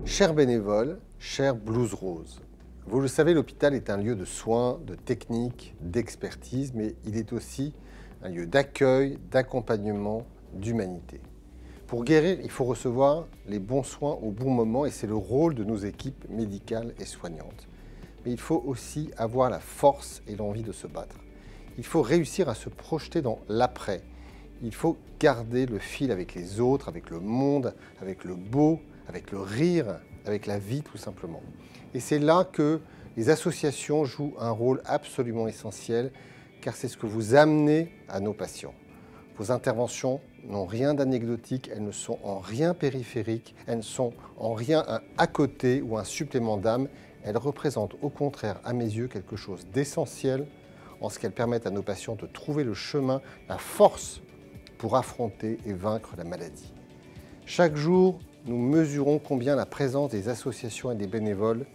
Chers bénévoles, chers Blues Rose, vous le savez, l'hôpital est un lieu de soins, de technique, d'expertise, mais il est aussi un lieu d'accueil, d'accompagnement, d'humanité. Pour guérir, il faut recevoir les bons soins au bon moment et c'est le rôle de nos équipes médicales et soignantes. Mais il faut aussi avoir la force et l'envie de se battre. Il faut réussir à se projeter dans l'après. Il faut garder le fil avec les autres, avec le monde, avec le beau, avec le rire, avec la vie tout simplement. Et c'est là que les associations jouent un rôle absolument essentiel, car c'est ce que vous amenez à nos patients. Vos interventions n'ont rien d'anecdotique, elles ne sont en rien périphériques, elles ne sont en rien un à côté ou un supplément d'âme, elles représentent au contraire à mes yeux quelque chose d'essentiel en ce qu'elles permettent à nos patients de trouver le chemin, la force pour affronter et vaincre la maladie. Chaque jour, nous mesurons combien la présence des associations et des bénévoles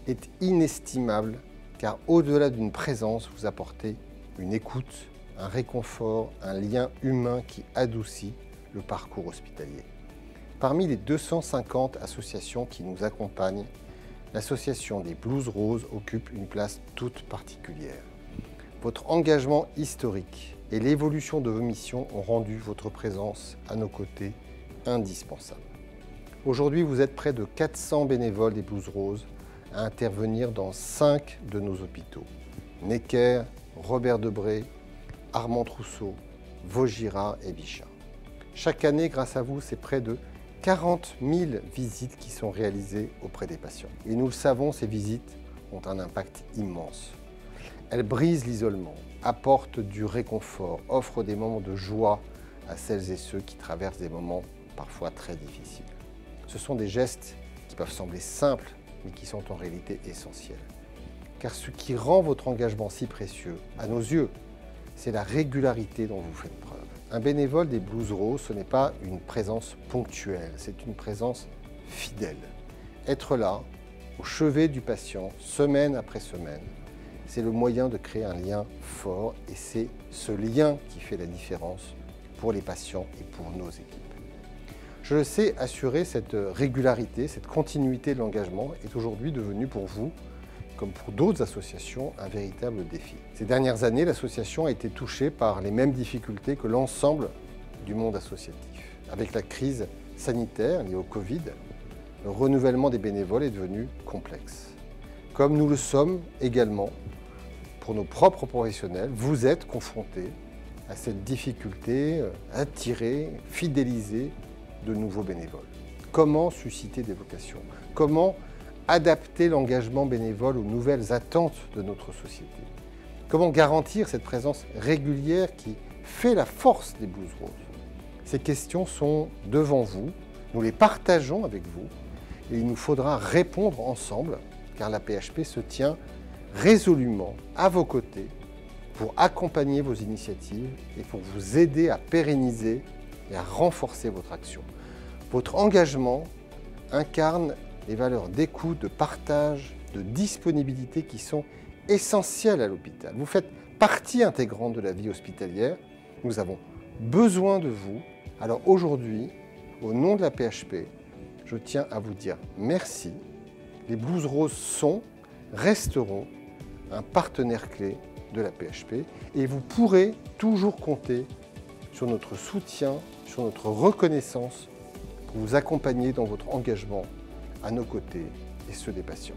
est inestimable, car au-delà d'une présence, vous apportez une écoute, un réconfort, un lien humain qui adoucit le parcours hospitalier. Parmi les 250 associations qui nous accompagnent, l'association des Blues Rose occupe une place toute particulière. Votre engagement historique et l'évolution de vos missions ont rendu votre présence à nos côtés indispensable. Aujourd'hui, vous êtes près de 400 bénévoles des Blues Rose à intervenir dans 5 de nos hôpitaux. Necker, Robert Debré, Armand Trousseau, Vaugirard et Bichat. Chaque année, grâce à vous, c'est près de 40 000 visites qui sont réalisées auprès des patients. Et nous le savons, ces visites ont un impact immense. Elles brisent l'isolement, apportent du réconfort, offrent des moments de joie à celles et ceux qui traversent des moments parfois très difficiles. Ce sont des gestes qui peuvent sembler simples, mais qui sont en réalité essentiels. Car ce qui rend votre engagement si précieux, à nos yeux, c'est la régularité dont vous faites preuve. Un bénévole des Blues Rose, ce n'est pas une présence ponctuelle, c'est une présence fidèle. Être là, au chevet du patient, semaine après semaine, c'est le moyen de créer un lien fort et c'est ce lien qui fait la différence pour les patients et pour nos équipes. Je le sais, assurer cette régularité, cette continuité de l'engagement est aujourd'hui devenu pour vous, comme pour d'autres associations, un véritable défi. Ces dernières années, l'association a été touchée par les mêmes difficultés que l'ensemble du monde associatif. Avec la crise sanitaire liée au Covid, le renouvellement des bénévoles est devenu complexe. Comme nous le sommes également pour nos propres professionnels, vous êtes confrontés à cette difficulté, attirer, fidéliser de nouveaux bénévoles. Comment susciter des vocations? Comment adapter l'engagement bénévole aux nouvelles attentes de notre société? Comment garantir cette présence régulière qui fait la force des Blues Rose? Ces questions sont devant vous, nous les partageons avec vous et il nous faudra répondre ensemble car la PHP se tient résolument à vos côtés pour accompagner vos initiatives et pour vous aider à pérenniser et à renforcer votre action. Votre engagement incarne les valeurs d'écoute, de partage, de disponibilité qui sont essentielles à l'hôpital. Vous faites partie intégrante de la vie hospitalière. Nous avons besoin de vous. Alors aujourd'hui, au nom de la PHP, je tiens à vous dire merci. Les Blues Rose sont, resteront un partenaire clé de la PHP et vous pourrez toujours compter sur notre soutien, sur notre reconnaissance pour vous accompagner dans votre engagement à nos côtés et ceux des patients.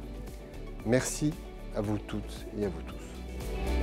Merci à vous toutes et à vous tous.